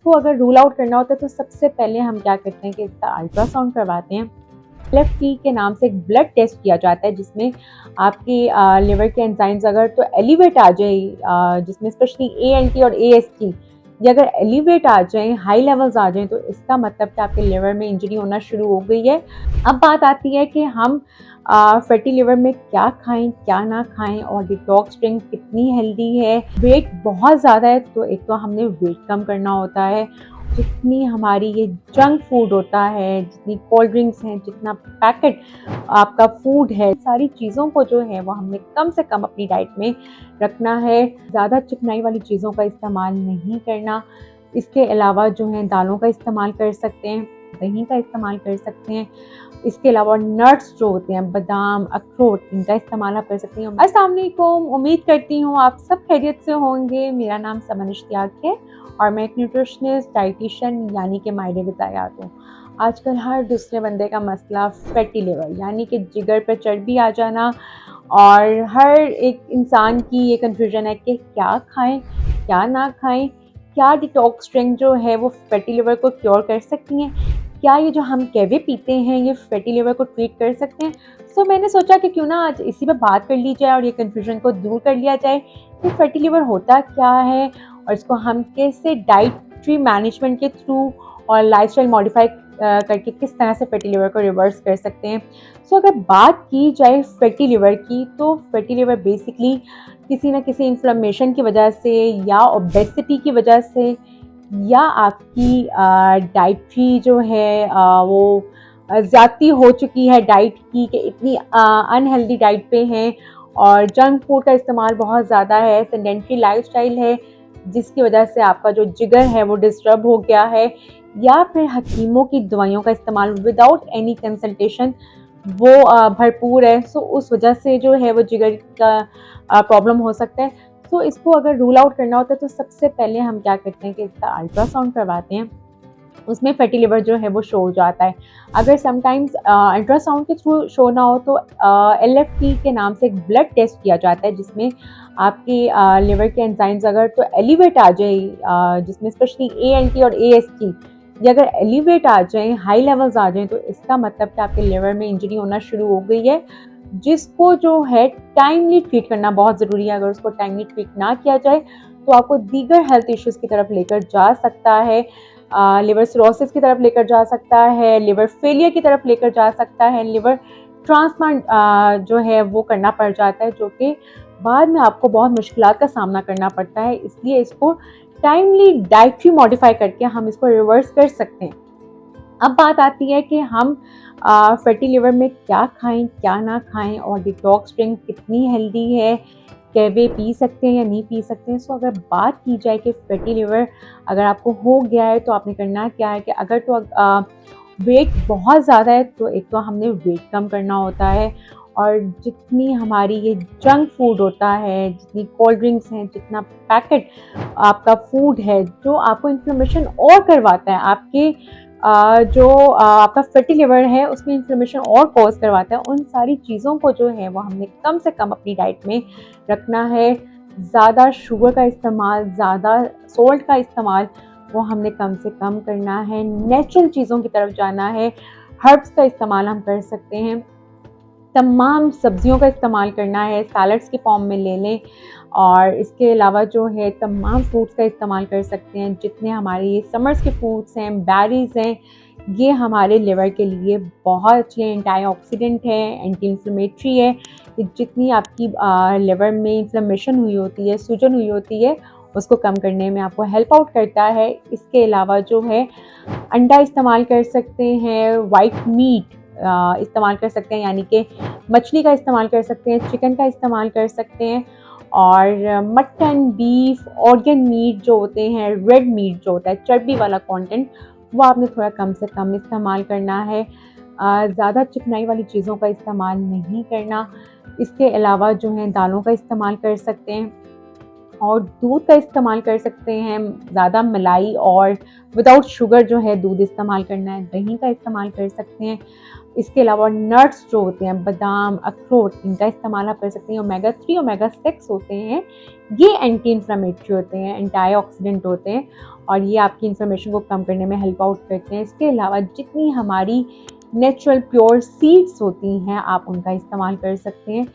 इसको अगर rule out करना होता है तो सबसे पहले हम क्या करते हैं कि इसका अल्ट्रासाउंड करवाते हैं। LFT के नाम से एक ब्लड टेस्ट किया जाता है जिसमें आपकी लिवर के एंजाइम्स अगर तो एलिवेट आ जाए, जिसमें स्पेशली ALT और AST ये अगर एलिवेट आ जाएं, हाई लेवल्स आ जाएं, तो इसका मतलब कि आपके लिवर में इंजरी होना शुरू हो गई है। अब बात आती है कि हम फैटी लिवर में क्या खाएं क्या ना खाएं और डिटॉक्स ड्रिंक कितनी हेल्दी है। वेट बहुत ज़्यादा है तो एक तो हमने वेट कम करना होता है। जितनी हमारी ये जंक फूड होता है, जितनी कोल्ड ड्रिंक्स हैं, जितना पैकेट आपका फूड है, सारी चीज़ों को जो है वो हमने कम से कम अपनी डाइट में रखना है। ज़्यादा चिकनाई वाली चीज़ों का इस्तेमाल नहीं करना। इसके अलावा जो है दालों का इस्तेमाल कर सकते हैं, दही का इस्तेमाल कर सकते हैं। इसके अलावा नट्स जो होते हैं, बादाम, अखरोट, इनका इस्तेमाल आप कर सकती हैं। अस्सलाम वालेकुम, उम्मीद करती हूँ आप सब खैरियत से होंगे। मेरा नाम समन इश्तियाक है और मैं एक न्यूट्रिशनिस्ट डाइटिशियन यानी कि माहिर ग़िज़ायात हूँ। आजकल हर दूसरे बंदे का मसला फैटी लिवर यानी कि जिगर पर चर्बी आ जाना, और हर एक इंसान की ये कन्फ्यूजन है कि क्या खाएं क्या ना खाएं। क्या डिटॉक्स ड्रिंक जो है वो फैटी लिवर को क्योर कर सकती हैं? क्या ये जो हम कहवे पीते हैं ये फैटी लिवर को ट्रीट कर सकते हैं? सो मैंने सोचा कि क्यों ना आज इसी पे बात कर ली जाए और ये कन्फ्यूजन को दूर कर लिया जाए कि फैटी लिवर होता क्या है और इसको हम कैसे डाइटरी मैनेजमेंट के थ्रू और लाइफस्टाइल मॉडिफाई करके किस तरह से फैटी लिवर को रिवर्स कर सकते हैं। सो अगर बात की जाए फैटी लिवर की, तो फैटी लिवर बेसिकली किसी न किसी इन्फ्लेमेशन की वजह से या ओबेसिटी की वजह से या आपकी डाइटरी जो है वो ज़्यादती हो चुकी है डाइट की, कि इतनी अनहेल्दी डाइट पे हैं और जंक फूड का इस्तेमाल बहुत ज़्यादा है, सेडेंटरी लाइफस्टाइल है जिसकी वजह से आपका जो जिगर है वो डिस्टर्ब हो गया है, या फिर हकीमों की दवाइयों का इस्तेमाल विदाउट एनी कंसल्टेशन वो भरपूर है। सो उस वजह से जो है वो जिगर का प्रॉब्लम हो सकता है। तो इसको अगर रूल आउट करना होता है तो सबसे पहले हम क्या करते हैं कि इसका अल्ट्रासाउंड करवाते हैं। उसमें फैटी लिवर जो है वो शो हो जाता है। अगर समटाइम्स अल्ट्रासाउंड के थ्रू शो ना हो तो LFT के नाम से एक ब्लड टेस्ट किया जाता है जिसमें आपकी लिवर के एंजाइम्स अगर तो एलिवेट आ जाए, जिसमें स्पेशली ALT और AST ये अगर एलिवेट आ जाएं, हाई लेवल्स आ जाएं, तो इसका मतलब कि आपके लिवर में इंजरी होना शुरू हो गई है, जिसको जो है टाइमली ट्रीट करना बहुत ज़रूरी है। अगर उसको टाइमली ट्रीट ना किया जाए तो आपको दीगर हेल्थ इश्यूज़ की तरफ लेकर जा सकता है, लिवर सिरोसिस की तरफ लेकर जा सकता है, लिवर फेलियर की तरफ लेकर जा सकता है, लिवर ट्रांसप्लांट जो है वो करना पड़ जाता है, जो कि बाद में आपको बहुत मुश्किलात का सामना करना पड़ता है। इसलिए इसको टाइमली डाइटरी मॉडिफाई करके हम इसको रिवर्स कर सकते हैं। अब बात आती है कि हम फैटी लिवर में क्या खाएं क्या ना खाएं और डिटॉक्स ड्रिंक कितनी हेल्दी है, कहवे पी सकते हैं या नहीं पी सकते हैं। सो अगर बात की जाए कि फैटी लिवर अगर आपको हो गया है तो आपने करना क्या है कि अगर तो वेट बहुत ज़्यादा है तो एक तो हमने वेट कम करना होता है, और जितनी हमारी ये जंक फूड होता है, जितनी कोल्ड ड्रिंक्स हैं, जितना पैकेट आपका फूड है जो आपको इन्फ्लेमेशन और करवाता है, आपके जो आपका फैटी लिवर है उसमें इन्फ्लेमेशन और कॉज करवाता है, उन सारी चीज़ों को जो है वो हमने कम से कम अपनी डाइट में रखना है। ज़्यादा शुगर का इस्तेमाल, ज़्यादा सोल्ट का इस्तेमाल वो हमने कम से कम करना है। नेचुरल चीज़ों की तरफ जाना है। हर्ब्स का इस्तेमाल हम कर सकते हैं, तमाम सब्जियों का इस्तेमाल करना है, सैलड्स के फॉर्म में ले लें, और इसके अलावा जो है तमाम फ्रूट्स का इस्तेमाल कर सकते हैं। जितने हमारे ये समर्स के फ्रूट्स हैं, बेरीज़ हैं, ये हमारे लिवर के लिए बहुत अच्छे एंटीऑक्सीडेंट है, एंटी इन्फ्लेमेटरी है। जितनी आपकी लिवर में इन्फ्लेमेशन हुई होती है, सूजन हुई होती है, उसको कम करने में आपको हेल्प आउट करता है। इसके अलावा जो है अंडा इस्तेमाल कर सकते हैं, वाइट मीट इस्तेमाल कर सकते हैं, यानी कि मछली का इस्तेमाल कर सकते हैं, चिकन का इस्तेमाल कर सकते हैं, और मटन, बीफ, ऑर्गन मीट जो होते हैं, रेड मीट जो होता है, चर्बी वाला कंटेंट, वो आपने थोड़ा कम से कम इस्तेमाल करना है। ज़्यादा चिकनाई वाली चीज़ों का इस्तेमाल नहीं करना। इसके अलावा जो है दालों का इस्तेमाल कर सकते हैं और दूध का इस्तेमाल कर सकते हैं। ज़्यादा मलाई और विदाउट शुगर जो है दूध इस्तेमाल करना है। दही का इस्तेमाल कर सकते हैं। इसके अलावा नट्स जो होते हैं, बादाम, अखरोट, इनका इस्तेमाल आप कर सकते हैं। ओमेगा 3, ओमेगा 6 होते हैं, ये एंटी इन्फ्लेमेटरी होते हैं, एंटीऑक्सीडेंट होते हैं, और ये आपकी इन्फ्लेमेशन को कम करने में हेल्प आउट करते हैं। इसके अलावा जितनी हमारी नेचुरल प्योर सीड्स होती हैं आप उनका इस्तेमाल कर सकते हैं।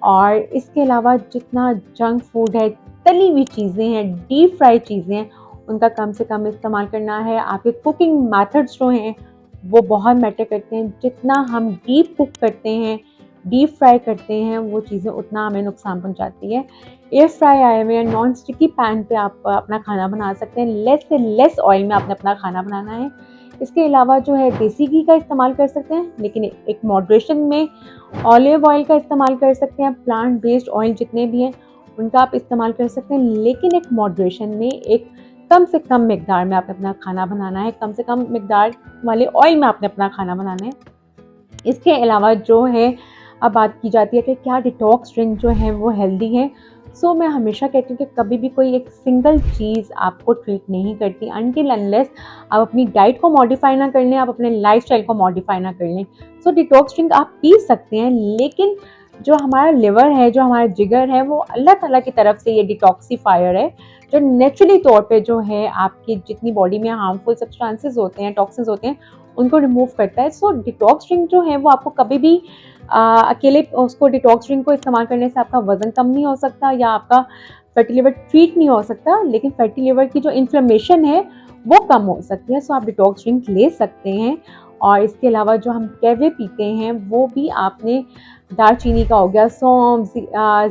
और इसके अलावा जितना जंक फूड है, तली हुई चीज़ें हैं, डीप फ्राई चीज़ें हैं, उनका कम से कम इस्तेमाल करना है। आपके कुकिंग मेथड्स जो हैं वो बहुत मैटर करते हैं। जितना हम डीप कुक करते हैं, डीप फ्राई करते हैं, वो चीज़ें उतना हमें नुकसान पहुंचाती है। एयर फ्राई आए हुए हैं, नॉन स्टिकी पैन पे आप अपना खाना बना सकते हैं। लेस से लेस ऑयल में आपने अपना खाना बनाना है। इसके अलावा जो है देसी घी का इस्तेमाल कर सकते हैं, लेकिन एक मॉडरेशन में। ऑलिव ऑयल का इस्तेमाल कर सकते हैं, प्लांट बेस्ड ऑयल जितने भी हैं उनका आप इस्तेमाल कर सकते हैं, लेकिन एक मॉडरेशन में, एक कम से कम मिकदार में आपने अपना खाना बनाना है। कम से कम मिकदार वाले ऑयल में आपने अपना खाना बनाना है। इसके अलावा जो है अब बात की जाती है कि क्या डिटॉक्स ड्रिंक जो है वो हेल्दी है। सो मैं हमेशा कहती हूँ कि कभी भी कोई एक सिंगल चीज़ आपको ट्रीट नहीं करती अनटिल अनलेस आप अपनी डाइट को मॉडिफाई ना कर लें, आप अपने लाइफस्टाइल को मॉडिफाई ना कर लें। सो डिटॉक्स ड्रिंक आप पी सकते हैं, लेकिन जो हमारा लिवर है, जो हमारा जिगर है, वो अल्लाह ताला की तरफ से ये डिटॉक्सीफायर है जो नेचुरली तौर पे जो है आपकी जितनी बॉडी में हार्मफुल सब्सटेंसेस होते हैं, टॉक्सिन्स होते हैं, उनको रिमूव करता है। सो डिटॉक्स ड्रिंक जो है वो आपको कभी भी अकेले उसको डिटॉक्स ड्रिंक को इस्तेमाल करने से आपका वज़न कम नहीं हो सकता या आपका फैटी लिवर ट्रीट नहीं हो सकता, लेकिन फैटी लिवर की जो इन्फ्लेमेशन है वो कम हो सकती है। सो आप डिटॉक्स ड्रिंक ले सकते हैं। और इसके अलावा जो हम कहवे पीते हैं वो भी आपने दालचीनी का हो गया, सौंफ,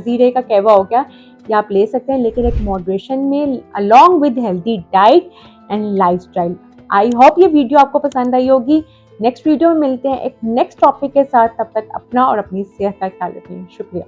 ज़ीरे का कहवा हो गया, ये आप ले सकते हैं, लेकिन एक मॉडरेशन में along with healthy diet and lifestyle. I hope ये वीडियो आपको पसंद आई होगी। नेक्स्ट वीडियो में मिलते हैं एक नेक्स्ट टॉपिक के साथ। तब तक अपना और अपनी सेहत का ख्याल रखें। शुक्रिया।